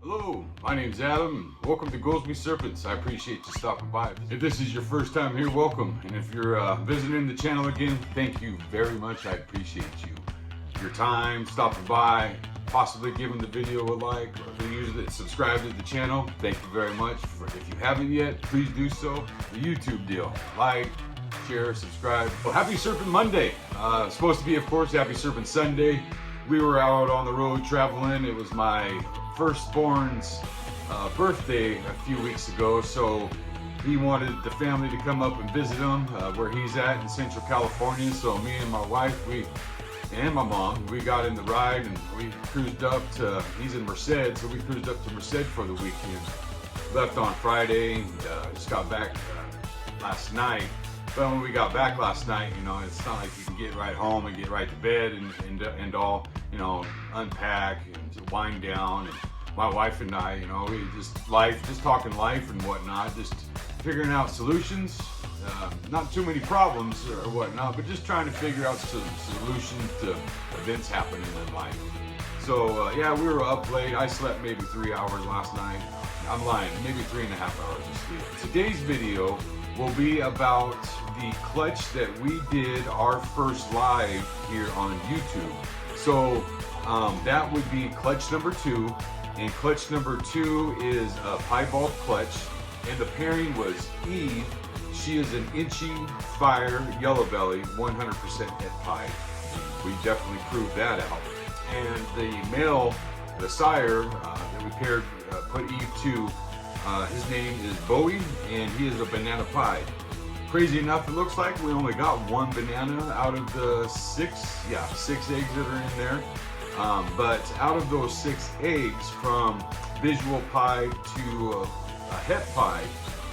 Hello, my name's Adam, and welcome to Happy Serpents. I appreciate you stopping by. If this is your first time here, welcome. And if you're visiting the channel again, thank you very much. I appreciate your time, stopping by, possibly giving the video a like, or if you usually subscribe to the channel, thank you very much. If you haven't yet, please do so. The YouTube deal, like, share, subscribe. Well, Happy Serpent Monday. Supposed to be, of course, Happy Serpent Sunday. We were out on the road traveling. It was my firstborn's birthday a few weeks ago, so he wanted the family to come up and visit him where he's at in Central California. So me and my wife, and my mom, we got in the ride and we cruised up to, he's in Merced, so we cruised up to Merced for the weekend. Left on Friday, and just got back last night. But when we got back last night, you know, it's not like you can get right home and get right to bed and all, you know, unpack and wind down. And my wife and I, you know, we just talking life and whatnot, just figuring out solutions. Not too many problems or whatnot, but just trying to figure out some solutions to events happening in life. So yeah, we were up late. I slept maybe 3 hours last night. I'm lying, maybe 3.5 hours of sleep. Today's video will be about the clutch that we did our first live here on YouTube. So that would be clutch number 2, and clutch number 2 is a piebald clutch, and the pairing was Eve. She is an Enchi Fire Yellow Belly, 100% het pied. We definitely proved that out. And the male, the sire that we paired, put Eve to, his name is Bowie, and he is a banana pied. Crazy enough, it looks like we only got 1 banana out of the 6 eggs that are in there. But out of those 6 eggs, from visual pied to a het pied,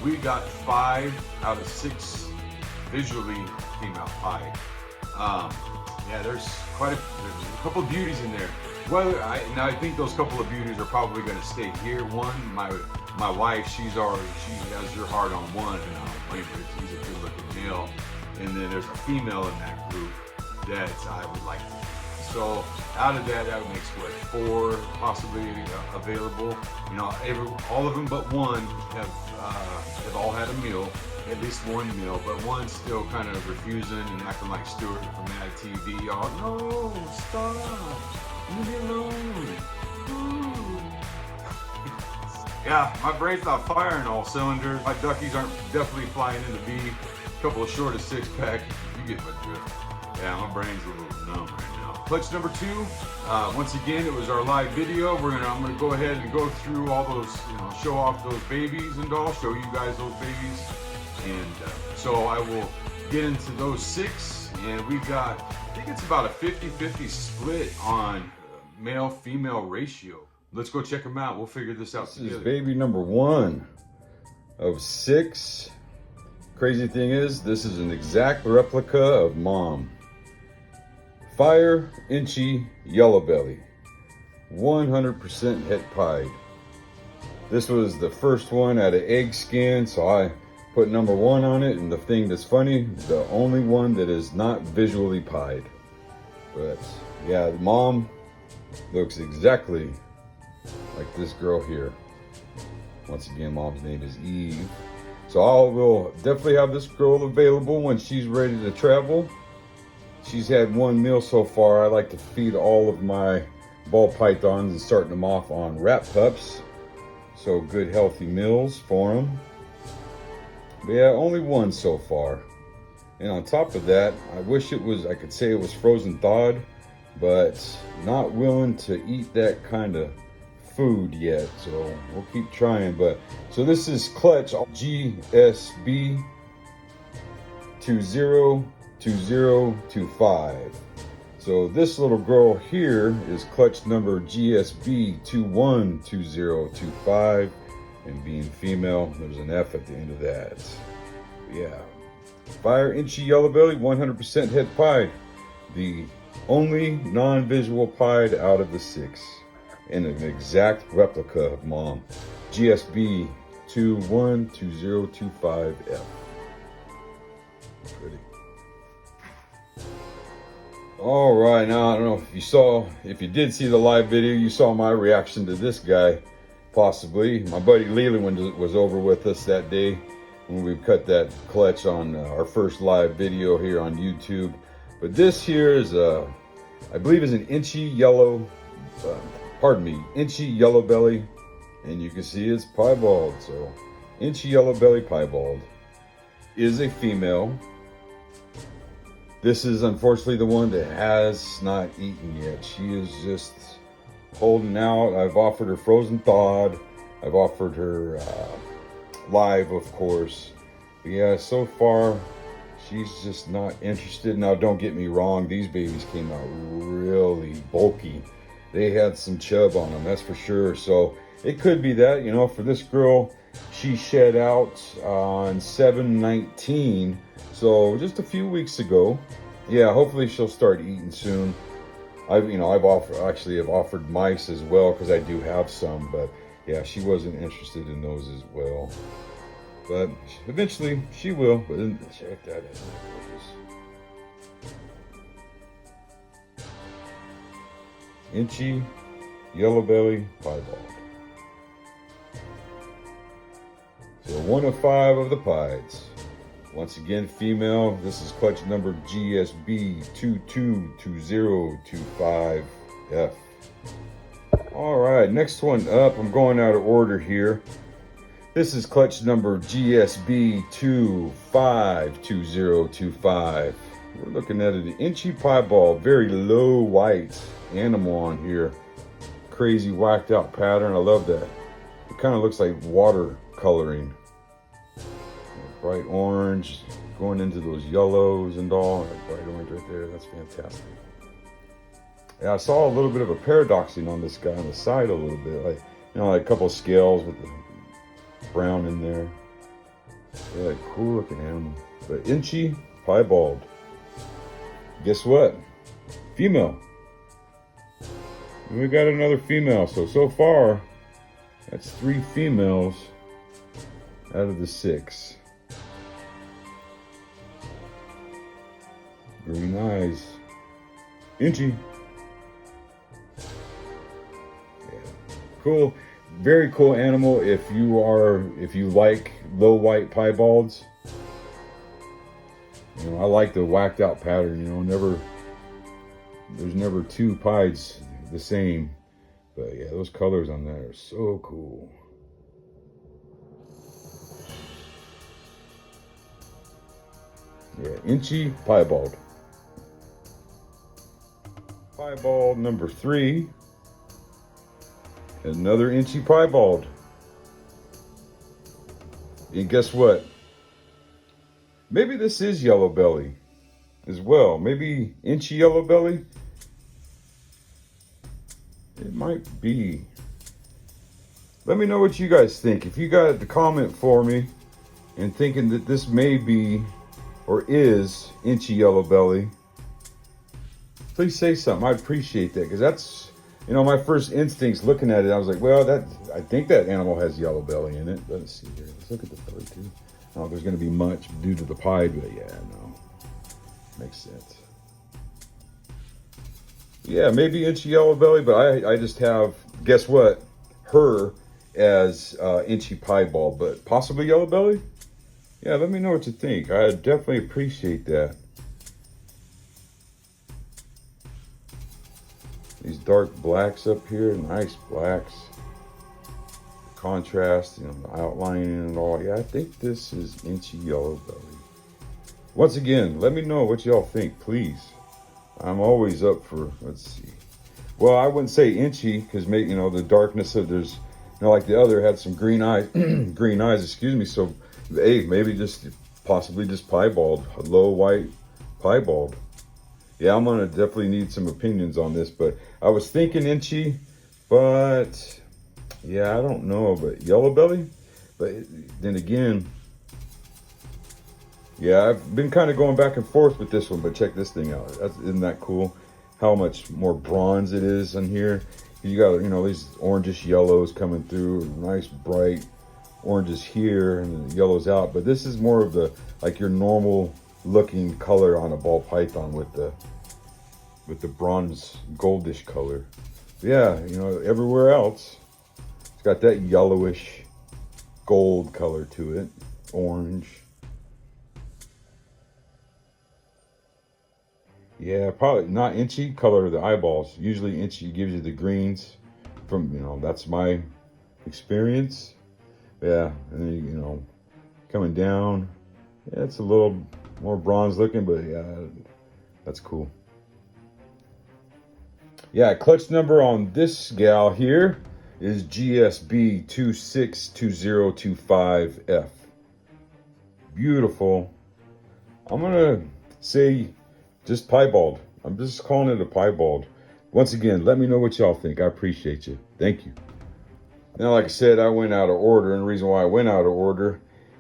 we got 5 out of 6 visually came out pied. Yeah, there's a couple of beauties in there. Well, I think those couple of beauties are probably going to stay here. One, my wife, she has her heart on one, and I don't blame her. He's a good-looking male. And then there's a female in that group that I would like to. So out of that makes what, 4 possibly available. You know, all of them but one have all had a meal, at least 1 meal, but one's still kind of refusing and acting like Stuart from Mad TV. Oh no, stop, leave me alone. Ooh. Yeah, my brain's not firing all cylinders. My duckies aren't definitely flying into B. A couple of short of 6-pack. You get my drift. Yeah, my brain's a little numb right now. Clutch number 2. Once again, it was our live video. I'm gonna go ahead and go through all those, you know, show off those babies and all, show you guys those babies. And so I will get into those 6, and we got, I think it's about a 50-50 split on male-female ratio. Let's go check them out. We'll figure this out together. This is baby number 1 of 6. Crazy thing is, this is an exact replica of mom. Fire Enchi Yellow Belly, 100% het pied. This was the first one out of egg skin, so I put number 1 on it. And the thing that's funny, the only one that is not visually pied. But yeah, the mom looks exactly like this girl here. Once again, mom's name is Eve. So I will definitely have this girl available when she's ready to travel. She's had 1 meal so far. I like to feed all of my ball pythons and starting them off on rat pups. So good healthy meals for them. But yeah, only 1 so far. And on top of that, I wish I could say it was frozen thawed, but not willing to eat that kind of food yet. So we'll keep trying. But so this is clutch GSB 202025. So this little girl here is clutch number GSB 212025, and being female, there's an F at the end of that. Yeah, Fire Enchi Yellow Belly, 100% het pied, the only non-visual pied out of the 6, and an exact replica of mom, GSB 212025F. Pretty. All right, now I don't know if you did see the live video, you saw my reaction to this guy. Possibly. My buddy Leland was over with us that day when we cut that clutch on our first live video here on YouTube. But this here is I believe is an Enchi yellow, Enchi yellow belly, and you can see it's piebald. So Enchi yellow belly piebald is a female. This is unfortunately the one that has not eaten yet. She is just holding out. I've offered her frozen thawed. I've offered her live, of course. But yeah, so far she's just not interested. Now, don't get me wrong, these babies came out really bulky. They had some chub on them, that's for sure. So it could be that, you know, for this girl, she shed out on 7/19, so just a few weeks ago. Yeah, hopefully she'll start eating soon. I've offered mice as well because I do have some, but yeah, she wasn't interested in those as well. But eventually she will. But then, check that out. Enchi yellow belly piebald. So 1 of 5 of the Pieds. Once again, female. This is clutch number GSB 222025F. All right, next one up. I'm going out of order here. This is clutch number GSB 252025. We're looking at an Enchi piebald, very low white animal on here. Crazy whacked out pattern. I love that. It kind of looks like water coloring. Bright orange going into those yellows and all. Bright orange right there. That's fantastic. Yeah, I saw a little bit of a paradoxing on this guy on the side a little bit. Like, you know, like a couple of scales with the brown in there. Yeah, cool looking animal. But Enchi piebald. Guess what? Female. And we got another female. So far, that's 3 females out of the 6. Green eyes. Enchi. Yeah. Cool. Very cool animal if you like low white piebalds. You know, I like the whacked out pattern, you know, there's never 2 pieds the same. But yeah, those colors on that are so cool. Yeah, Enchi piebald. Piebald number 3. Another Enchi piebald. And guess what? Maybe this is yellow belly as well. Maybe Enchi yellow belly. It might be. Let me know what you guys think. If you got the comment for me and thinking that this may be or is Enchi yellow belly, please say something. I appreciate that, because that's, you know, my first instincts looking at it. I was like, well, I think that animal has yellow belly in it. Let's see here. Let's look at the belly too. Oh, there's going to be much due to the pied, but yeah, no, makes sense. Yeah, maybe Enchi yellow belly, but I just have, guess what, her as Enchi piebald, but possibly yellow belly. Yeah, let me know what you think. I definitely appreciate that. These dark blacks up here, nice blacks. Contrast, you know, the outlining and all. Yeah, I think this is Enchi yellow belly. Once again, let me know what y'all think, please. I'm always up for, let's see. Well, I wouldn't say Enchi, because maybe, you know, the darkness of there's, you know, like the other had some green eyes, green eyes, excuse me. So, hey, maybe just possibly just piebald, a low white piebald. Yeah, I'm gonna definitely need some opinions on this, but I was thinking Enchi, but yeah, I don't know, but yellow belly. But then again, yeah, I've been kind of going back and forth with this one, but check this thing out. Isn't that cool? How much more bronze it is in here. You got, you know, these orangish yellows coming through, nice bright oranges here, and the yellows out. But this is more of the, like, your normal looking color on a ball python with the bronze goldish color. Yeah, you know, everywhere else it's got that yellowish gold color to it, orange. Yeah, probably not Enchi color of the eyeballs. Usually Enchi gives you the greens from, you know, that's my experience. Yeah, and then, you know, coming down, yeah, it's a little more bronze looking, but yeah, that's cool. Yeah, clutch number on this gal here is GSB 262025F. Beautiful. I'm gonna say just piebald. I'm just calling it a piebald. Once again, let me know what y'all think. I appreciate you. Thank you. Now, like I said, I went out of order, and the reason why I went out of order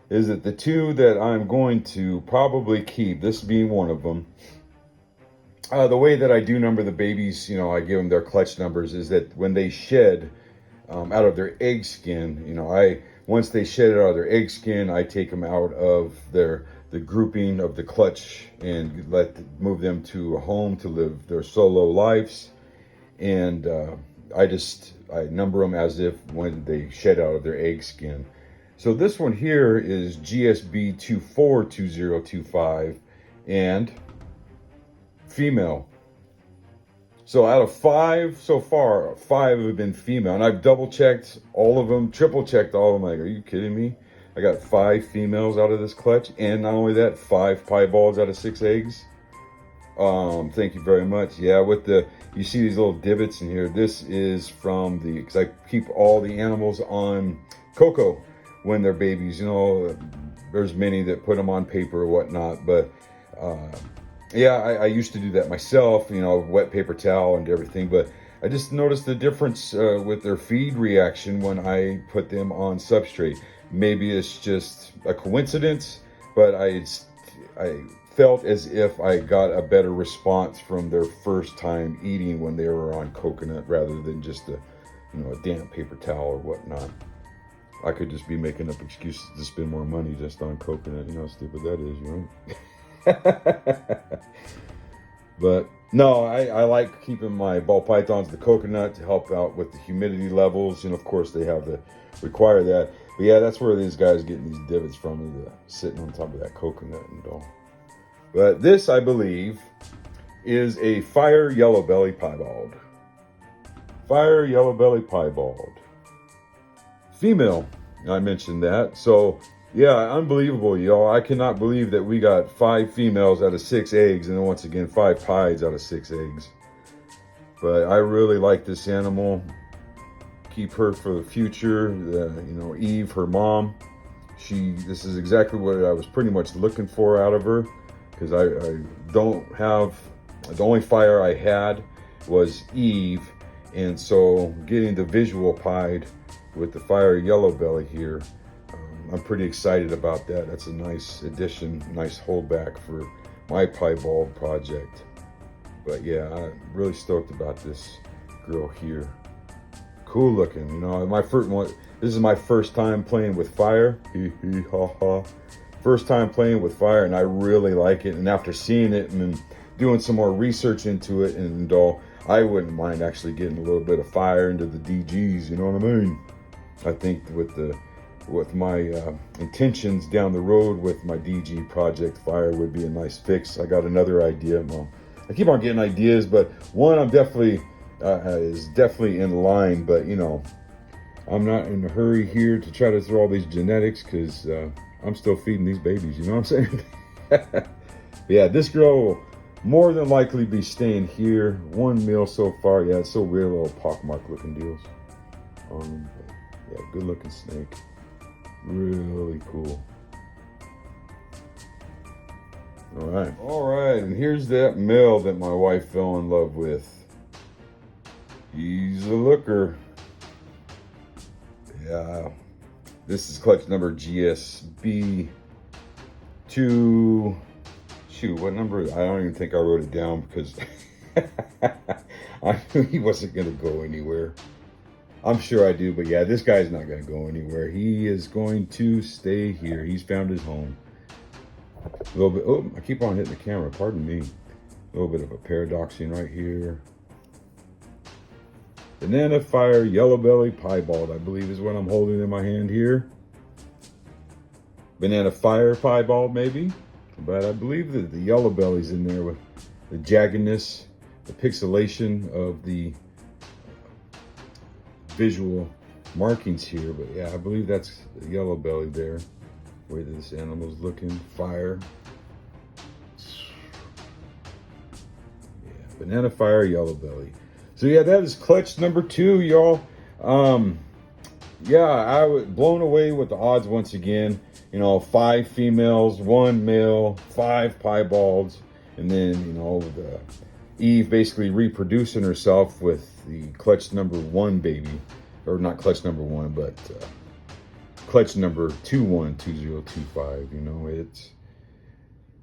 is that the two that I'm going to probably keep, this being one of them, the way that I do number the babies, you know, I give them their clutch numbers, is that when they shed out of their egg skin, you know, once they shed it out of their egg skin, I take them out of the grouping of the clutch and move them to a home to live their solo lives. And I number them as if when they shed out of their egg skin. So this one here is GSB 242025 and female. So out of 5 so far, 5 have been female, and I've double checked all of them, triple checked all of them. Like, are you kidding me? I got 5 females out of this clutch, and not only that, 5 piebalds out of 6 eggs. Thank you very much. Yeah, you see these little divots in here. This is from because I keep all the animals on cocoa when they're babies. You know, there's many that put them on paper or whatnot, but yeah, I used to do that myself, you know, wet paper towel and everything, but I just noticed the difference with their feed reaction when I put them on substrate. Maybe it's just a coincidence, but I felt as if I got a better response from their first time eating when they were on coconut rather than just a damp paper towel or whatnot. I could just be making up excuses to spend more money just on coconut. You know how stupid that is, right? But no, I like keeping my ball pythons, the coconut, to help out with the humidity levels, and of course they have to require that. But yeah, that's where these guys getting these divots from, sitting on top of that coconut and all. But this, I believe, is a fire yellow belly piebald. Fire yellow belly piebald. Female, I mentioned that. So yeah, unbelievable, y'all. I cannot believe that we got 5 females out of 6 eggs, and then once again 5 pieds out of 6 eggs. But I really like this animal. Keep her for the future. Eve, her mom, this is exactly what I was pretty much looking for out of her, because I don't have, the only fire I had was Eve, and so getting the visual pied with the fire yellow belly here, I'm pretty excited about that. That's a nice addition, nice holdback for my piebald project. But yeah, I'm really stoked about this girl here. Cool looking, you know. This is my first time playing with fire. Hee hee ha ha. First time playing with fire, and I really like it. And after seeing it and then doing some more research into it and all, I wouldn't mind actually getting a little bit of fire into the DGs. You know what I mean? I think with my intentions down the road with my DG project, fire would be a nice fix. I got another idea. Well, I keep on getting ideas, but one I'm definitely is definitely in line. But you know, I'm not in a hurry here to try to throw all these genetics, because I'm still feeding these babies. You know what I'm saying? Yeah, this girl will more than likely be staying here. 1 meal so far. Yeah, it's so weird, little pockmark looking deals. Yeah, good looking snake. Really cool. All right, and here's that male that my wife fell in love with. He's a looker. Yeah, this is clutch number GSB 2. Shoot, what number? I don't even think I wrote it down, because I knew he wasn't gonna go anywhere. I'm sure I do, but yeah, this guy's not going to go anywhere. He is going to stay here. He's found his home. A little bit, oh, I keep on hitting the camera, pardon me. A little bit of a paradoxing right here. Banana Fire Yellow Belly Piebald, I believe is what I'm holding in my hand here. Banana Fire Piebald maybe, but I believe that the yellow belly's in there with the jaggedness, the pixelation of the visual markings here. But yeah, I believe that's the yellow belly there. Where this animal's looking, fire. Yeah, Banana Fire Yellow Belly. So yeah, that is clutch number 2, y'all. Yeah, I was blown away with the odds once again. You know, 5 females, 1 male, 5 piebalds, and then, you know, Eve basically reproducing herself with the clutch number 1 baby, or not clutch number 1, but clutch number 212025. You know,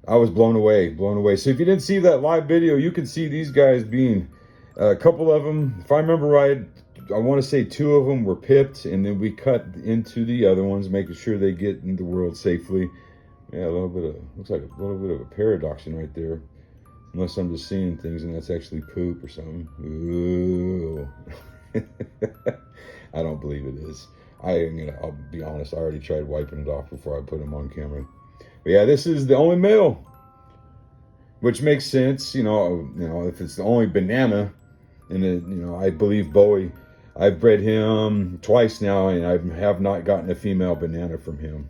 I was blown away. So if you didn't see that live video, you can see these guys being a couple of them, if I remember right, I want to say 2 of them were pipped, and then we cut into the other ones, making sure they get in the world safely. Yeah, a little bit of, looks like a little bit of a paradoxing right there. Unless I'm just seeing things and that's actually poop or something. Ooh. I don't believe it is. I'll be honest, I already tried wiping it off before I put them on camera. But yeah, this is the only male, which makes sense. You know, if it's the only banana, and then, you know, I believe Bowie, I've bred him twice now, and I have not gotten a female banana from him.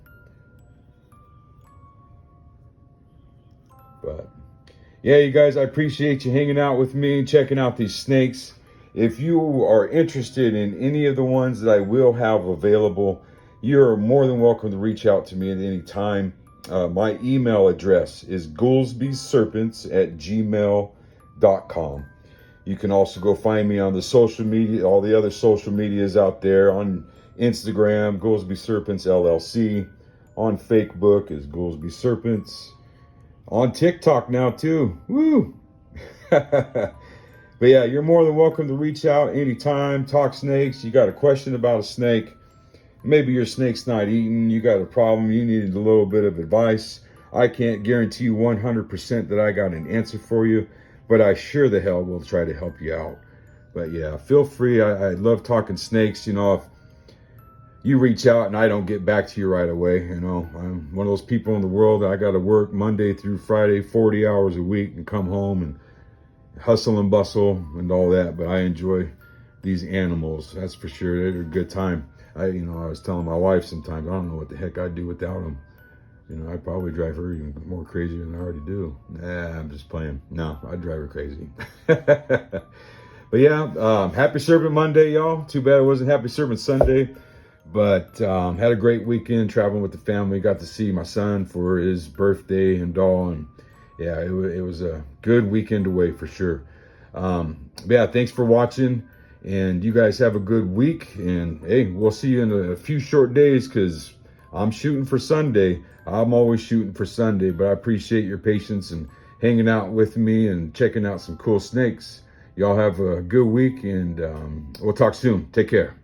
But yeah, you guys, I appreciate you hanging out with me, checking out these snakes. If you are interested in any of the ones that I will have available, you're more than welcome to reach out to me at any time. My email address is goolsbyserpents@gmail.com. You can also go find me on the social media, all the other social medias out there. On Instagram, Goolsby Serpents LLC. On Facebook is Goolsby Serpents. On TikTok now too. Woo! But yeah, you're more than welcome to reach out anytime. Talk snakes. You got a question about a snake. Maybe your snake's not eating. You got a problem. You needed a little bit of advice. I can't guarantee you 100% that I got an answer for you, but I sure the hell will try to help you out. But yeah, feel free. I love talking snakes. You know, if you reach out and I don't get back to you right away, you know, I'm one of those people in the world that I got to work Monday through Friday, 40 hours a week, and come home and hustle and bustle and all that. But I enjoy these animals, that's for sure. They're a good time. I was telling my wife sometimes, I don't know what the heck I'd do without them. You know, I'd probably drive her even more crazy than I already do. Nah, I'm just playing. No, I'd drive her crazy. But yeah, Happy Serpent Monday, y'all. Too bad it wasn't Happy Serpent Sunday. But had a great weekend traveling with the family. Got to see my son for his birthday and all. And yeah, it was a good weekend away for sure. But yeah, thanks for watching. And you guys have a good week. And hey, we'll see you in a few short days, because I'm shooting for Sunday. I'm always shooting for Sunday, but I appreciate your patience and hanging out with me and checking out some cool snakes. Y'all have a good week, and we'll talk soon. Take care.